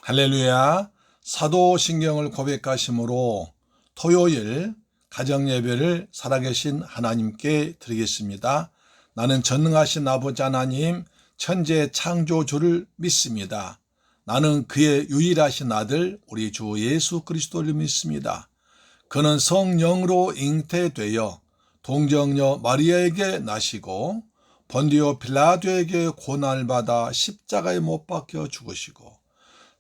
할렐루야. 사도신경을 고백하심으로 토요일 가정예배를 살아계신 하나님께 드리겠습니다. 나는 전능하신 아버지 하나님 천재 창조주를 믿습니다. 나는 그의 유일하신 아들 우리 주 예수 그리스도를 믿습니다. 그는 성령으로 잉태되어 동정녀 마리아에게 나시고 본디오 빌라도에게 고난을 받아 십자가에 못 박혀 죽으시고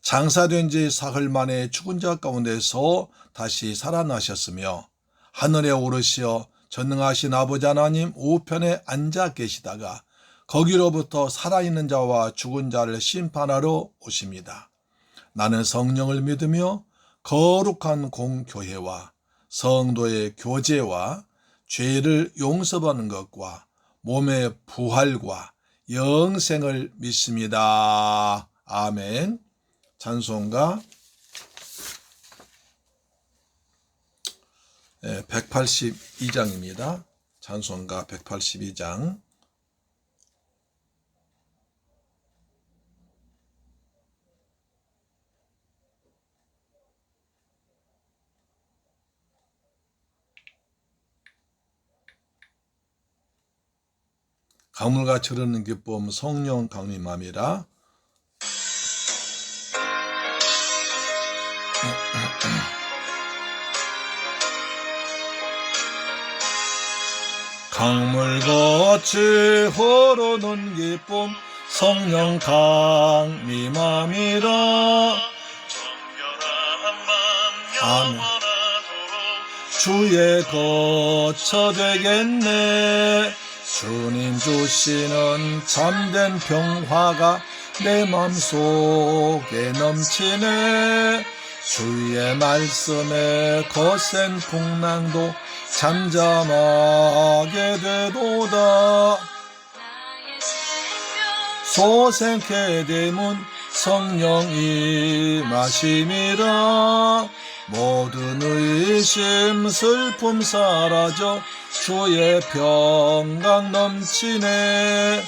장사된 지 사흘 만에 죽은 자 가운데서 다시 살아나셨으며 하늘에 오르시어 전능하신 아버지 하나님 우편에 앉아 계시다가 거기로부터 살아있는 자와 죽은 자를 심판하러 오십니다. 나는 성령을 믿으며 거룩한 공교회와 성도의 교제와 죄를 용서받는 것과 몸의 부활과 영생을 믿습니다. 아멘. 찬송가 182장입니다. 찬송가 182장. 강물같이 흐르는 기쁨 성령 강림함이라. 강물같이 흐르는 기쁨 성령 강림함이라. 아멘. 주의 거처 되겠네. 주님 주시는 참된 평화가 내 맘속에 넘치네. 주의 말씀에 거센 풍랑도 잠잠하게 되도다. 소생케 되문 성령 임하심이라. 모든 의심 슬픔 사라져 주의 평강 넘치네.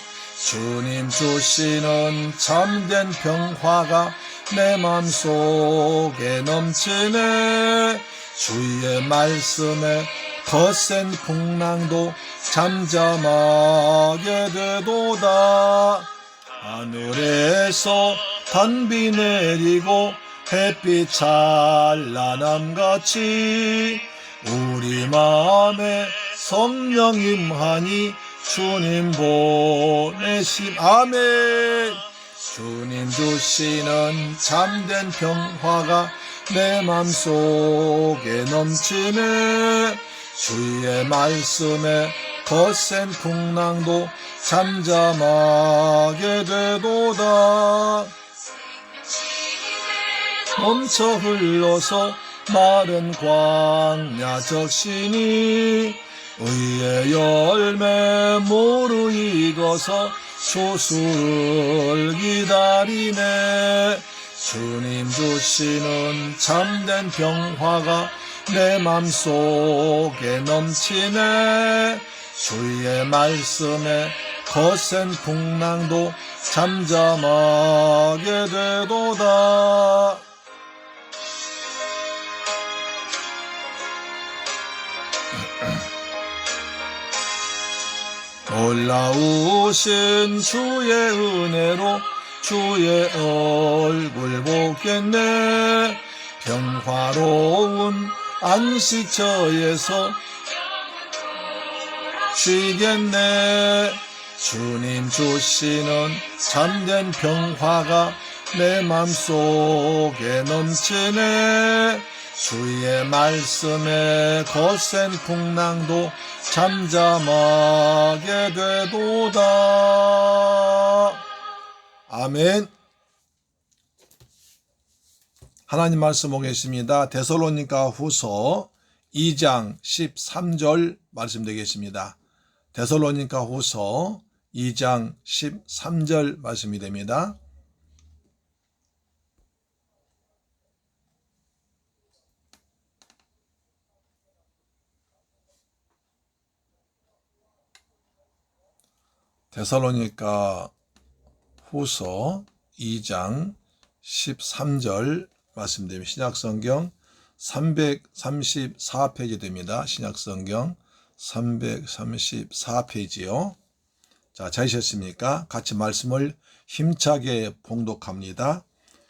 주님 주시는 참된 평화가 내 맘속에 넘치네. 주의 말씀에 거센 풍랑도 잠잠하게 되도다. 하늘에서 단비 내리고 햇빛 찬란함같이 우리 마음에 성령 임하니 주님 보내심. 아멘. 주님 주시는 참된 평화가 내 맘속에 넘치네. 주의 말씀에 거센 풍랑도 잠잠하게 되도다. 멈춰 흘러서 마른 광야 적시니 의의 열매 무르익어서 조수를 기다리네. 주님 주시는 참된 평화가 내 맘속에 넘치네. 주의 말씀에 거센 풍랑도 잠잠하게 되도다. 놀라우신 주의 은혜로 주의 얼굴 보겠네. 평화로운 안식처에서 쉬겠네. 주님 주시는 참된 평화가 내 맘속에 넘치네. 주의 말씀에 거센 풍랑도 잠잠하게 되도다. 아멘. 하나님 말씀 보겠습니다. 데살로니가 후서 2장 13절 말씀 되겠습니다. 데살로니가 후서 2장 13절 말씀이 됩니다. 데살로니가 후서 2장 13절 말씀드립니다. 신약성경 334페이지 됩니다. 신약성경 334페이지요. 자, 찾으셨습니까? 같이 말씀을 힘차게 봉독합니다.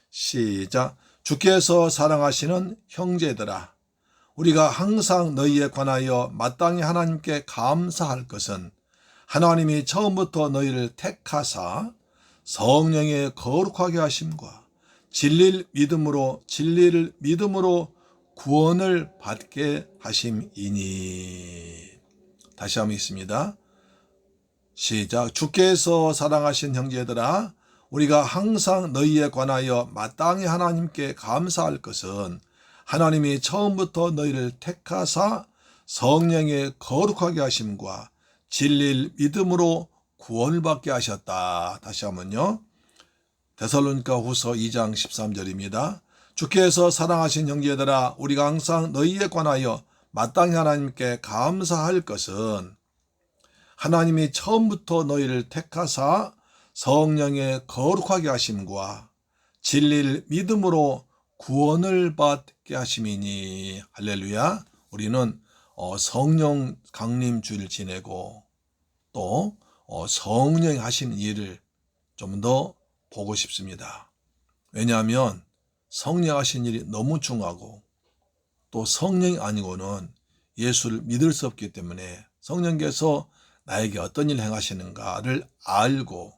시작. 주께서 사랑하시는 형제들아, 우리가 항상 너희에 관하여 마땅히 하나님께 감사할 것은 하나님이 처음부터 너희를 택하사 성령의 거룩하게 하심과 진리를 믿음으로 구원을 받게 하심이니. 다시 한번 있습니다. 시작. 주께서 사랑하신 형제들아, 우리가 항상 너희에 관하여 마땅히 하나님께 감사할 것은 하나님이 처음부터 너희를 택하사 성령의 거룩하게 하심과 진리를 믿음으로 구원을 받게 하셨다. 다시 한번요. 데살로니가 후서 2장 13절입니다. 주께서 사랑하신 형제들아, 우리가 항상 너희에 관하여 마땅히 하나님께 감사할 것은 하나님이 처음부터 너희를 택하사 성령의 거룩하게 하심과 진리를 믿음으로 구원을 받게 하심이니. 할렐루야. 우리는 성령 강림 주일 지내고 또 성령이 하시는 일을 좀 더 보고 싶습니다. 왜냐하면 성령 하신 일이 너무 중요하고 또 성령이 아니고는 예수를 믿을 수 없기 때문에 성령께서 나에게 어떤 일을 행하시는가를 알고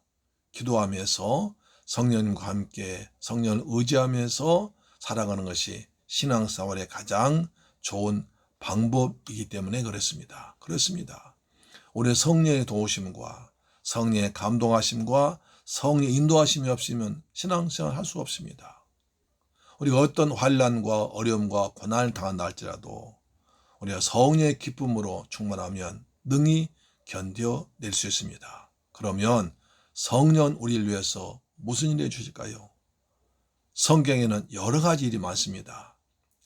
기도하면서 성령님과 함께 성령을 의지하면서 살아가는 것이 신앙생활의 가장 좋은 방법이기 때문에 그렇습니다. 우리 성령의 도우심과 성령의 감동하심과 성령의 인도하심이 없으면 신앙생활 할 수 없습니다. 우리가 어떤 환난과 어려움과 고난을 당한다 할지라도 우리가 성령의 기쁨으로 충만하면 능히 견뎌낼 수 있습니다. 그러면 성령은 우리를 위해서 무슨 일을 해주실까요? 성경에는 여러 가지 일이 많습니다.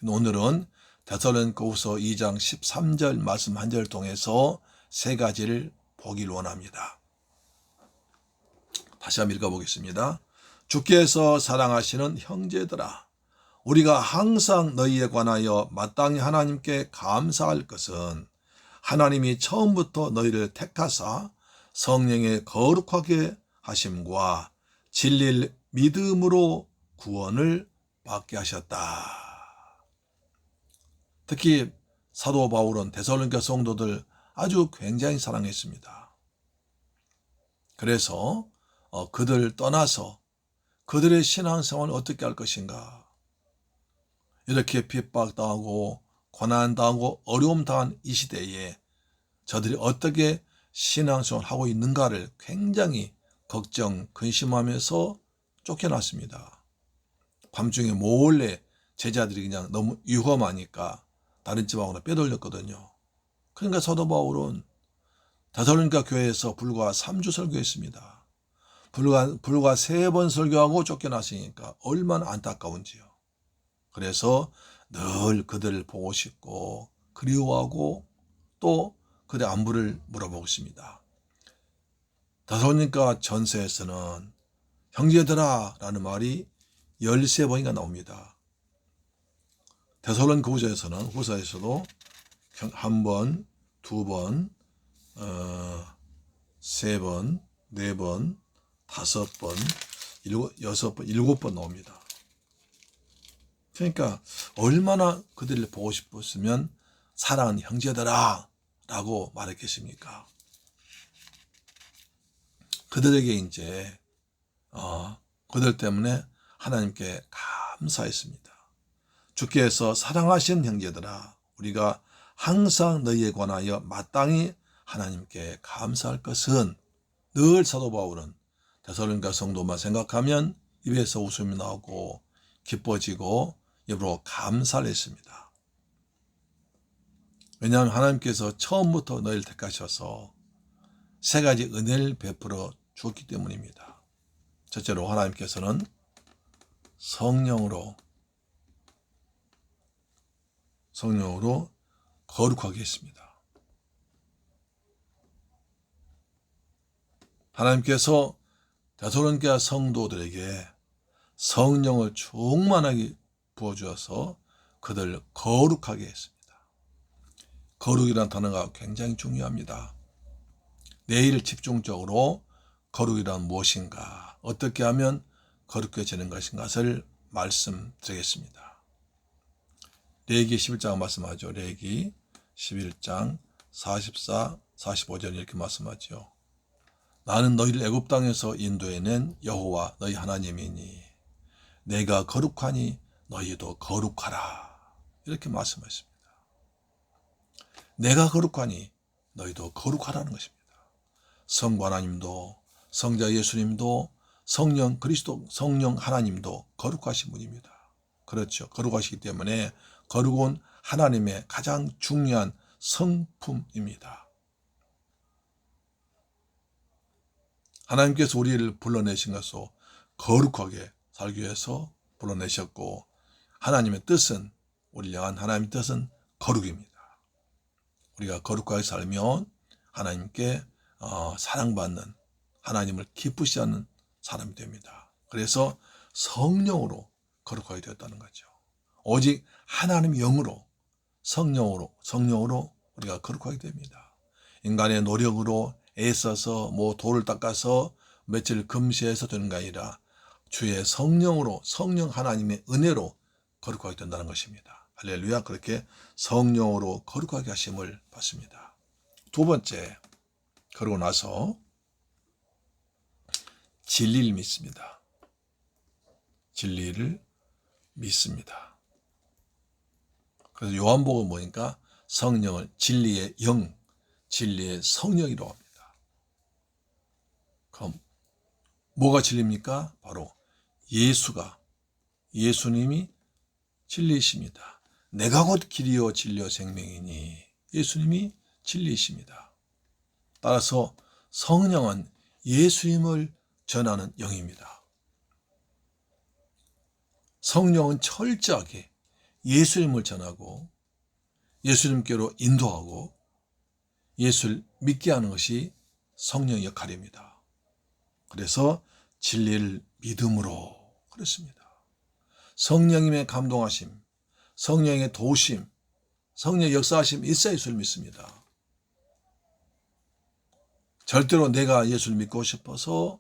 오늘은 데살로니가후서 2장 13절 말씀 한 절을 통해서 세 가지를 보길 원합니다. 다시 한번 읽어보겠습니다. 주께서 사랑하시는 형제들아, 우리가 항상 너희에 관하여 마땅히 하나님께 감사할 것은 하나님이 처음부터 너희를 택하사 성령의 거룩하게 하심과 진리를 믿음으로 구원을 받게 하셨다. 특히 사도 바울은 데살로니가 성도들 아주 굉장히 사랑했습니다. 그래서 그들을 떠나서 그들의 신앙생활을 어떻게 할 것인가, 이렇게 핍박당하고 고난당하고 어려움당한 이 시대에 저들이 어떻게 신앙생활을 하고 있는가를 굉장히 걱정, 근심하면서 쫓겨났습니다. 밤중에 몰래 제자들이 그냥 너무 위험하니까 다른 집하고는 빼돌렸거든요. 그러니까 사도 바울은 데살로니가 교회에서 불과 3주 설교했습니다. 불과 3번 설교하고 쫓겨났으니까 얼마나 안타까운지요. 그래서 늘 그들을 보고 싶고 그리워하고 또 그들의 안부를 물어보고 있습니다. 데살로니가 전서에서는 형제들아 라는 말이 13번인가 나옵니다. 데살로니가 후서에서도 한 번, 두 번, 세 번, 네 번, 5번, 6번, 7번 나옵니다. 그러니까 얼마나 그들을 보고 싶었으면 사랑하는 형제들아 라고 말했겠습니까? 그들에게 이제 그들 때문에 하나님께 감사했습니다. 주께서 사랑하신 형제들아, 우리가 항상 너희에 관하여 마땅히 하나님께 감사할 것은, 늘 사도 바울은 데살로니가 성도만 생각하면 입에서 웃음이 나오고 기뻐지고 입으로 감사를 했습니다. 왜냐하면 하나님께서 처음부터 너희를 택하셔서 세 가지 은혜를 베풀어 주었기 때문입니다. 첫째로 하나님께서는 성령으로 거룩하게 했습니다. 하나님께서 데살로니가 성도들에게 성령을 충만하게 부어주어서 그들을 거룩하게 했습니다. 거룩이라는 단어가 굉장히 중요합니다. 내일 집중적으로 거룩이란 무엇인가, 어떻게 하면 거룩해지는 것인가를 말씀드리겠습니다. 레위기 11장 말씀하죠. 레위기 11장 44, 45절 이렇게 말씀하죠. 나는 너희를 애굽 땅에서 인도해낸 여호와 너희 하나님이니 내가 거룩하니 너희도 거룩하라. 이렇게 말씀하십니다. 내가 거룩하니 너희도 거룩하라는 것입니다. 성부 하나님도, 성자 예수님도, 성령 그리스도, 성령 하나님도 거룩하신 분입니다. 그렇죠. 거룩하시기 때문에 거룩은 하나님의 가장 중요한 성품입니다. 하나님께서 우리를 불러내신 것으로 거룩하게 살기 위해서 불러내셨고, 하나님의 뜻은, 우리를 향한 하나님의 뜻은 거룩입니다. 우리가 거룩하게 살면 하나님께 사랑받는, 하나님을 기쁘시 하는 사람이 됩니다. 그래서 성령으로 거룩하게 되었다는 거죠. 오직 하나님의 영으로, 성령으로 우리가 거룩하게 됩니다. 인간의 노력으로 애써서 돌을 닦아서 며칠 금시해서 되는 게 아니라 주의 성령으로, 성령 하나님의 은혜로 거룩하게 된다는 것입니다. 할렐루야. 그렇게 성령으로 거룩하게 하심을 받습니다. 두 번째, 그러고 나서 진리를 믿습니다. 진리를 믿습니다. 그래서 요한복음 보니까 성령을 진리의 영, 진리의 성령이라고 합니다. 그럼 뭐가 진리입니까? 바로 예수님이 진리이십니다. 내가 곧 길이요 진리요 생명이니 예수님이 진리이십니다. 따라서 성령은 예수님을 전하는 영입니다. 성령은 철저하게 예수님을 전하고 예수님께로 인도하고 예수를 믿게 하는 것이 성령의 역할입니다. 그래서 진리를 믿음으로 그렇습니다. 성령님의 감동하심, 성령의 도우심, 성령의 역사하심 있어야 예수를 믿습니다. 절대로 내가 예수를 믿고 싶어서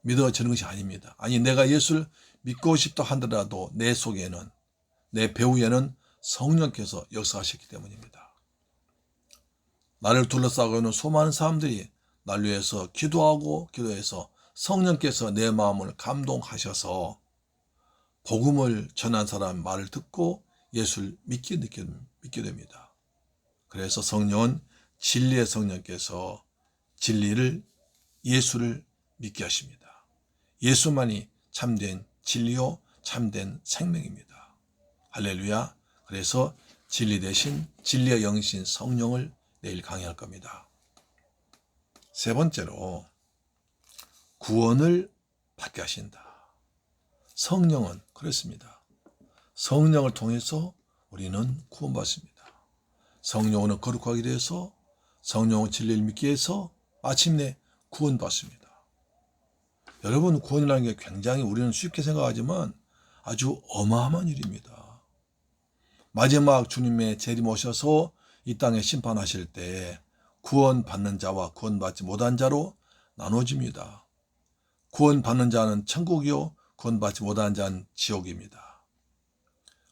믿어지는 것이 아닙니다. 아니, 내가 예수를 믿고 싶다 하더라도 내 속에는, 내 배후에는 성령께서 역사하셨기 때문입니다. 나를 둘러싸고 있는 수많은 사람들이 나를 위해서 기도해서 성령께서 내 마음을 감동하셔서 복음을 전한 사람 말을 듣고 예수를 믿게 됩니다. 그래서 성령은 진리의 성령께서 예수를 믿게 하십니다. 예수만이 참된 진리요 참된 생명입니다. 할렐루야. 그래서 진리 대신 진리의 영이신 성령을 내일 강의할 겁니다. 세 번째로 구원을 받게 하신다. 성령은 그렇습니다. 성령을 통해서 우리는 구원받습니다. 성령은 거룩하게 돼서 성령은 진리를 믿게 해서 마침내 구원받습니다. 여러분, 구원이라는 게 굉장히 우리는 쉽게 생각하지만 아주 어마어마한 일입니다. 마지막 주님의 재림 오셔서 이 땅에 심판하실 때 구원받는 자와 구원받지 못한 자로 나눠집니다. 구원받는 자는 천국이요, 구원받지 못한 자는 지옥입니다.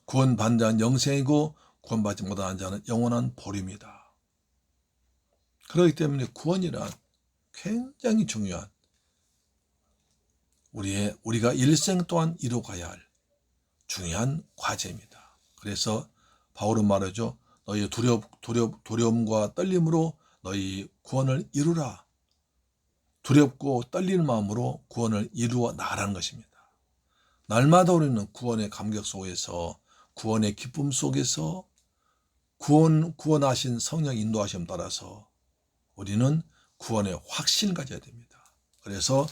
구원받는 자는 영생이고 구원받지 못한 자는 영원한 벌입니다. 그렇기 때문에 구원이란 굉장히 중요한, 우리가 일생 동안 이루어가야 할 중요한 과제입니다. 그래서 바울은 말하죠. 너희 두려움과 떨림으로 너희 구원을 이루라. 두렵고 떨리는 마음으로 구원을 이루어 나가라는 것입니다. 날마다 우리는 구원의 감격 속에서, 구원의 기쁨 속에서, 구원하신 성령 인도하심 따라서 우리는 구원의 확신을 가져야 됩니다. 그래서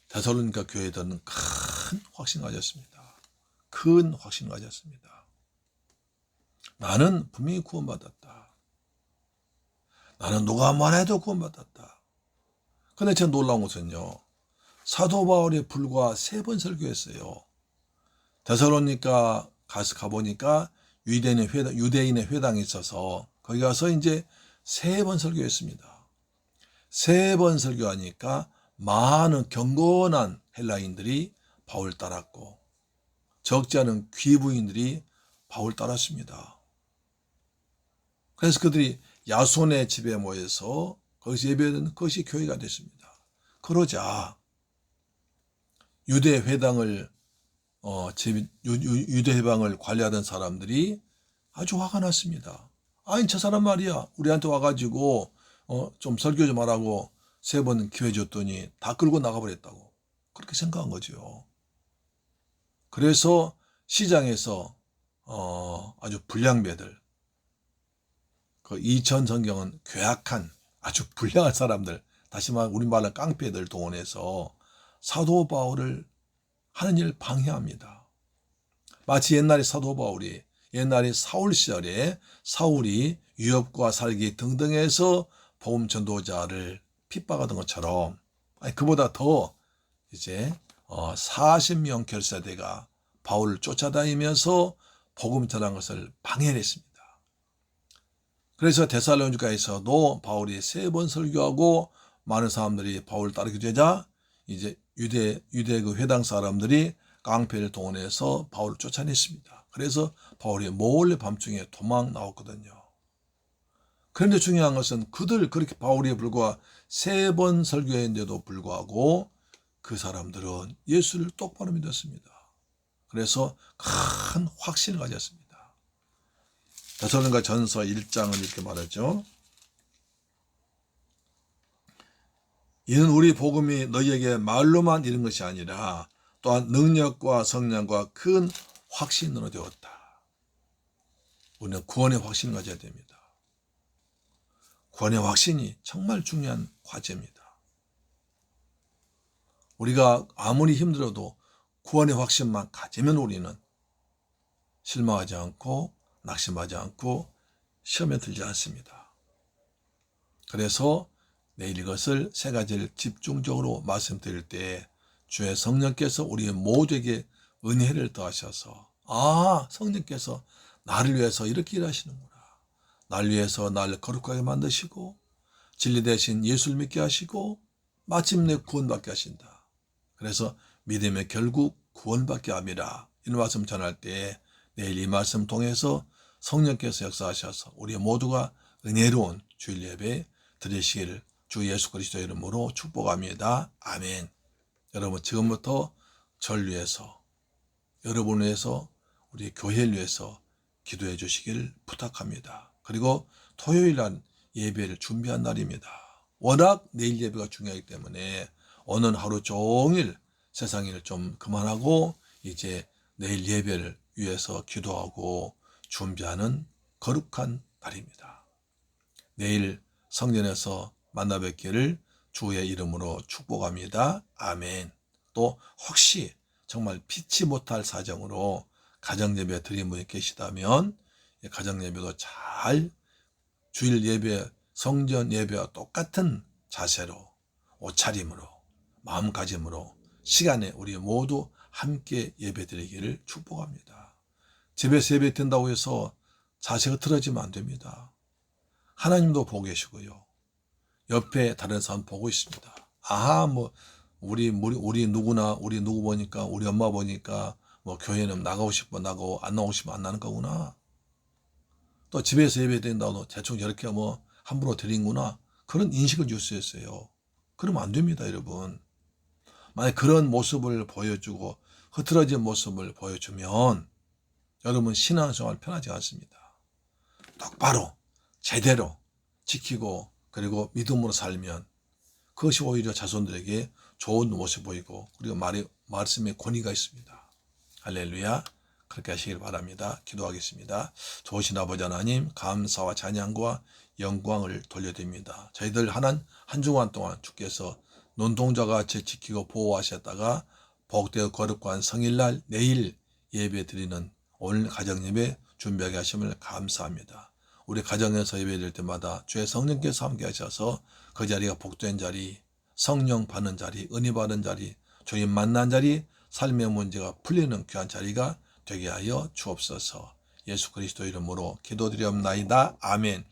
데살로니가 교회들은 큰 확신 가졌습니다. 큰 확신 가졌습니다. 나는 분명히 구원받았다. 나는 누가 말해도 구원받았다. 근데 제가 놀라운 것은요, 사도 바울이 불과 3번 설교했어요. 데살로니가 가보니까 유대인의 회당이 있어서 거기 가서 이제 3번 설교했습니다. 3번 설교하니까 많은 경건한 헬라인들이 바울 따랐고 적지 않은 귀부인들이 바울 따랐습니다. 그래서 그들이 야손의 집에 모여서 거기서 예배하는 것이 교회가 됐습니다. 그러자 유대 회당을 관리하던 사람들이 아주 화가 났습니다. 아니 저 사람 말이야 우리한테 와가지고 좀 설교 좀 하라고 3번 기회 줬더니 다 끌고 나가버렸다고 그렇게 생각한 거죠. 그래서 시장에서 아주 불량배들, 그 이천 성경은 괴악한 아주 불량한 사람들, 다시 말해 우리말로 깡패들 동원해서 사도 바울을 하는 일을 방해합니다. 마치 옛날에 사도 바울이 옛날에 사울 시절에 사울이 유업과 살기 등등해서 복음 전도자를 핍박하던 것처럼 그보다 더 이제 40명 결사대가 바울을 쫓아다니면서 복음 전한 것을 방해를 했습니다. 그래서 데살로니가에서도 바울이 3번 설교하고 많은 사람들이 바울을 따르게 되자 이제 유대 그 회당 사람들이 깡패를 동원해서 바울을 쫓아냈습니다. 그래서 바울이 몰래 밤중에 도망 나왔거든요. 그런데 중요한 것은 그들 그렇게 바울이 불과 3번 설교했는데도 불구하고 그 사람들은 예수를 똑바로 믿었습니다. 그래서 큰 확신을 가졌습니다. 데살로니가 전서 1장은 이렇게 말하죠. 이는 우리 복음이 너희에게 말로만 이른 것이 아니라 또한 능력과 성령과 큰 확신으로 되었다. 우리는 구원의 확신을 가져야 됩니다. 구원의 확신이 정말 중요한 과제입니다. 우리가 아무리 힘들어도 구원의 확신만 가지면 우리는 실망하지 않고 낙심하지 않고 시험에 들지 않습니다. 그래서 내일 이것을 3가지를 집중적으로 말씀드릴 때 주의 성령께서 우리 모두에게 은혜를 더하셔서 성령께서 나를 위해서 이렇게 일하시는구나. 나를 위해서 나를 거룩하게 만드시고 진리 대신 예수를 믿게 하시고 마침내 구원받게 하신다. 그래서 믿음의 결국 구원받게 함이라. 이 말씀 전할 때 내일 이 말씀 통해서 성령께서 역사하셔서 우리 모두가 은혜로운 주일 예배 드리시기를 주 예수 그리스도 이름으로 축복합니다. 아멘. 여러분 지금부터 절 위해서 여러분을 위해서 우리 교회를 위해서 기도해 주시길 부탁합니다. 그리고 토요일 날 예배를 준비한 날입니다. 워낙 내일 예배가 중요하기 때문에 오늘 하루 종일 세상 일 좀 그만하고 이제 내일 예배를 위해서 기도하고 준비하는 거룩한 날입니다. 내일 성전에서 만나 뵙기를 주의 이름으로 축복합니다. 아멘. 또 혹시 정말 피치 못할 사정으로 가정예배 드린 분이 계시다면 가정예배도 잘 주일 예배, 성전 예배와 똑같은 자세로 옷차림으로 마음가짐으로 시간에 우리 모두 함께 예배 드리기를 축복합니다. 집에서 예배 드린다고 해서 자세가 틀어지면 안 됩니다. 하나님도 보고 계시고요. 옆에 다른 사람 보고 있습니다. 우리 누구나 우리 누구 보니까 우리 엄마 보니까 교회는 나가고 싶어 나가고 안 나오고 싶으면 안 나는 거구나. 또 집에서 예배 드린다고 대충 저렇게 함부로 드린구나. 그런 인식을 줄 수 있어요. 그러면 안 됩니다, 여러분. 만약 그런 모습을 보여주고 흐트러진 모습을 보여주면 여러분 신앙생활 편하지 않습니다. 똑바로 제대로 지키고 그리고 믿음으로 살면 그것이 오히려 자손들에게 좋은 모습 보이고 그리고 말씀에 권위가 있습니다. 할렐루야. 그렇게 하시길 바랍니다. 기도하겠습니다. 좋으신 아버지 하나님 감사와 찬양과 영광을 돌려드립니다. 저희들 한 주간 동안 주께서 눈동자가 같이 지키고 보호하셨다가 복되고 거룩한 성일날 내일 예배 드리는 오늘 가정예배 준비하게 하심을 감사합니다. 우리 가정에서 예배 드릴 때마다 주의 성령께서 함께 하셔서 그 자리가 복된 자리, 성령 받는 자리, 은혜 받는 자리, 주님 만난 자리, 삶의 문제가 풀리는 귀한 자리가 되게 하여 주옵소서. 예수 그리스도 이름으로 기도드리옵나이다. 아멘.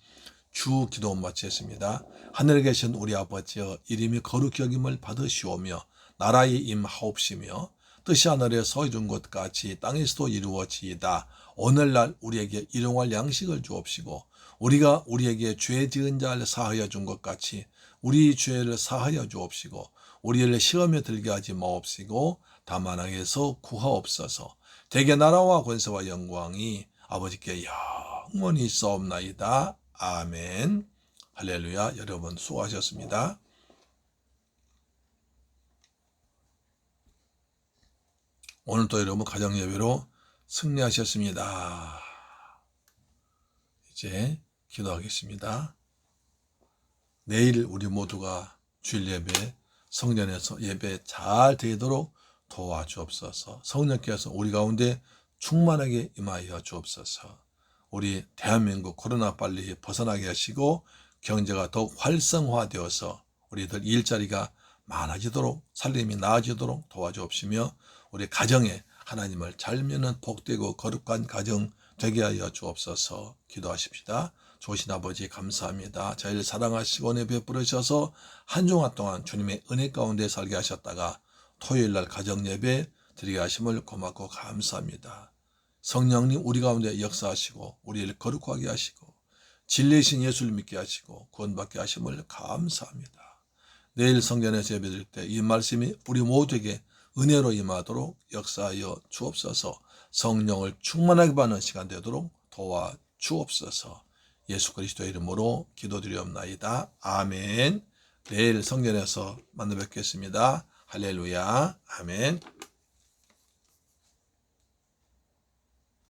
주 기도 마치겠습니다. 하늘에 계신 우리 아버지여, 이름이 거룩히 여김을 받으시오며 나라의 임하옵시며 뜻이 하늘에서 이룬 것 같이 땅에서도 이루어지이다. 오늘날 우리에게 일용할 양식을 주옵시고 우리가 우리에게 죄 지은 자를 사하여 준 것 같이 우리 죄를 사하여 주옵시고 우리를 시험에 들게 하지 마옵시고 다만 악에서 구하옵소서. 대개 나라와 권세와 영광이 아버지께 영원히 있사옵나이다. 아멘. 할렐루야. 여러분 수고하셨습니다. 오늘도 여러분 가정예배로 승리하셨습니다. 이제 기도하겠습니다. 내일 우리 모두가 주일 예배 성전에서 예배 잘 되도록 도와주옵소서. 성령께서 우리 가운데 충만하게 임하여 주옵소서. 우리 대한민국 코로나 빨리 벗어나게 하시고 경제가 더욱 활성화되어서 우리들 일자리가 많아지도록 살림이 나아지도록 도와주옵시며 우리 가정에 하나님을 잘 믿는 복되고 거룩한 가정 되게 하여 주옵소서. 기도하십시다. 좋으신 아버지 감사합니다. 저희를 사랑하시고 은혜 베풀으셔서 한 주간 동안 주님의 은혜 가운데 살게 하셨다가 토요일날 가정 예배 드리게 하심을 고맙고 감사합니다. 성령님 우리 가운데 역사하시고 우리를 거룩하게 하시고 진리이신 예수를 믿게 하시고 구원받게 하심을 감사합니다. 내일 성전에서 예배드릴 때 이 말씀이 우리 모두에게 은혜로 임하도록 역사하여 주옵소서. 성령을 충만하게 받는 시간 되도록 도와 주옵소서. 예수 그리스도의 이름으로 기도드리옵나이다. 아멘. 내일 성전에서 만나 뵙겠습니다. 할렐루야. 아멘.